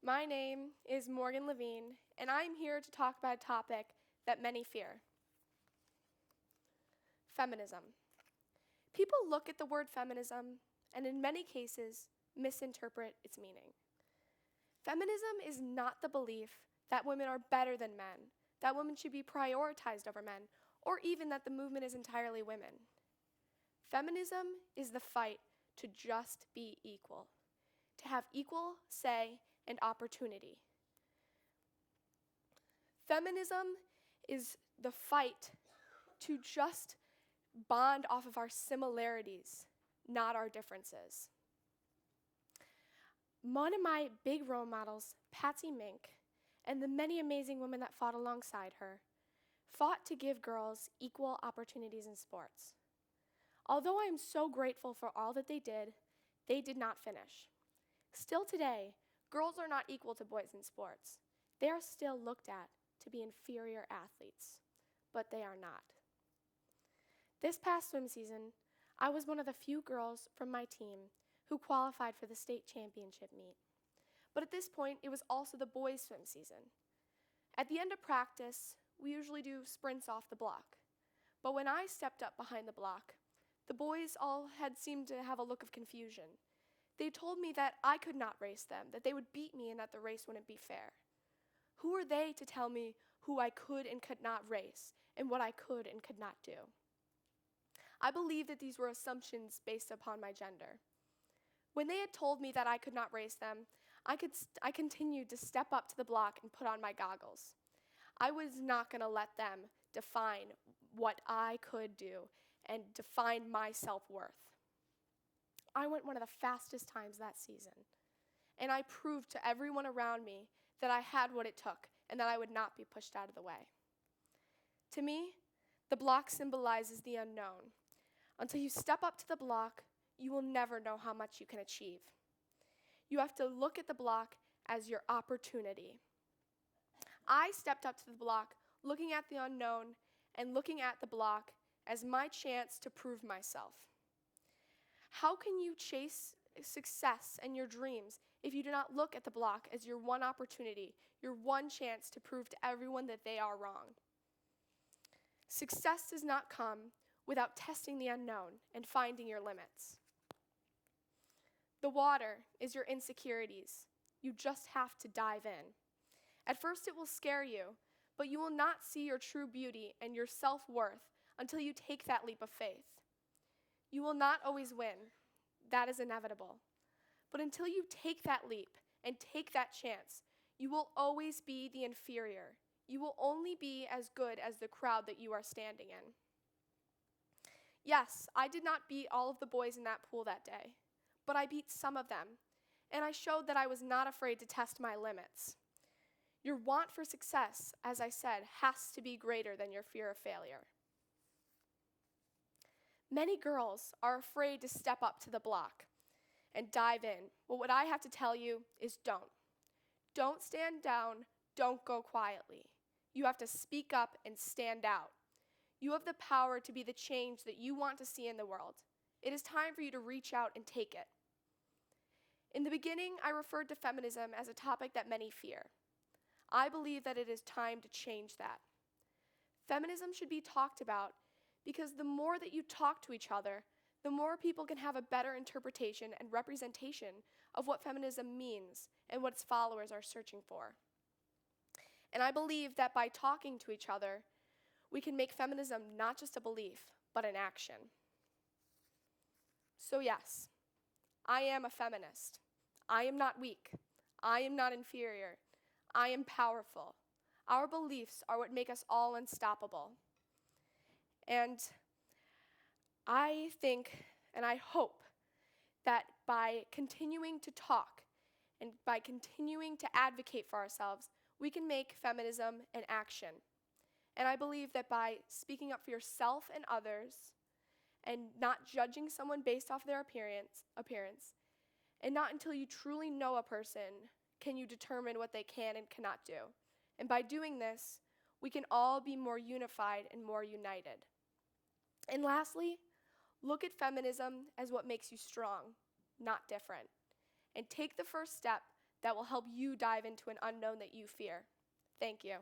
My name is Morgan Levine, and I'm here to talk about a topic that many fear: feminism. People look at the word feminism and, in many cases, misinterpret its meaning. Feminism is not the belief that women are better than men, that women should be prioritized over men, or even that the movement is entirely women. Feminism is the fight to just be equal, to have equal say and opportunity. Feminism is the fight to just bond off of our similarities, not our differences. One of my big role models, Patsy Mink, and the many amazing women that fought alongside her, fought to give girls equal opportunities in sports. Although I am so grateful for all that they did not finish. Still today, girls are not equal to boys in sports. They are still looked at to be inferior athletes, but they are not. This past swim season, I was one of the few girls from my team who qualified for the state championship meet. But at this point, it was also the boys' swim season. At the end of practice, we usually do sprints off the block. But when I stepped up behind the block, the boys all had seemed to have a look of confusion. They told me that I could not race them, that they would beat me, and that the race wouldn't be fair. Who are they to tell me who I could and could not race, and what I could and could not do? I believe that these were assumptions based upon my gender. When they had told me that I could not race them, I continued to step up to the block and put on my goggles. I was not going to let them define what I could do and define my self-worth. I went one of the fastest times that season, and I proved to everyone around me that I had what it took and that I would not be pushed out of the way. To me, the block symbolizes the unknown. Until you step up to the block, you will never know how much you can achieve. You have to look at the block as your opportunity. I stepped up to the block looking at the unknown and looking at the block as my chance to prove myself. How can you chase success and your dreams if you do not look at the block as your one opportunity, your one chance to prove to everyone that they are wrong? Success does not come without testing the unknown and finding your limits. The water is your insecurities. You just have to dive in. At first it will scare you, but you will not see your true beauty and your self-worth until you take that leap of faith. You will not always win. That is inevitable. But until you take that leap and take that chance, you will always be the inferior. You will only be as good as the crowd that you are standing in. Yes, I did not beat all of the boys in that pool that day, but I beat some of them, and I showed that I was not afraid to test my limits. Your want for success, as I said, has to be greater than your fear of failure. Many girls are afraid to step up to the block and dive in. Well, what I have to tell you is don't. Don't stand down. Don't go quietly. You have to speak up and stand out. You have the power to be the change that you want to see in the world. It is time for you to reach out and take it. In the beginning, I referred to feminism as a topic that many fear. I believe that it is time to change that. Feminism should be talked about because the more that you talk to each other, the more people can have a better interpretation and representation of what feminism means and what its followers are searching for. And I believe that by talking to each other, we can make feminism not just a belief, but an action. So yes, I am a feminist. I am not weak. I am not inferior. I am powerful. Our beliefs are what make us all unstoppable. And I think and I hope that by continuing to talk and by continuing to advocate for ourselves, we can make feminism an action. And I believe that by speaking up for yourself and others, and not judging someone based off their appearance, and not until you truly know a person can you determine what they can and cannot do. And by doing this, we can all be more unified and more united. And lastly, look at feminism as what makes you strong, not different. And take the first step that will help you dive into an unknown that you fear. Thank you.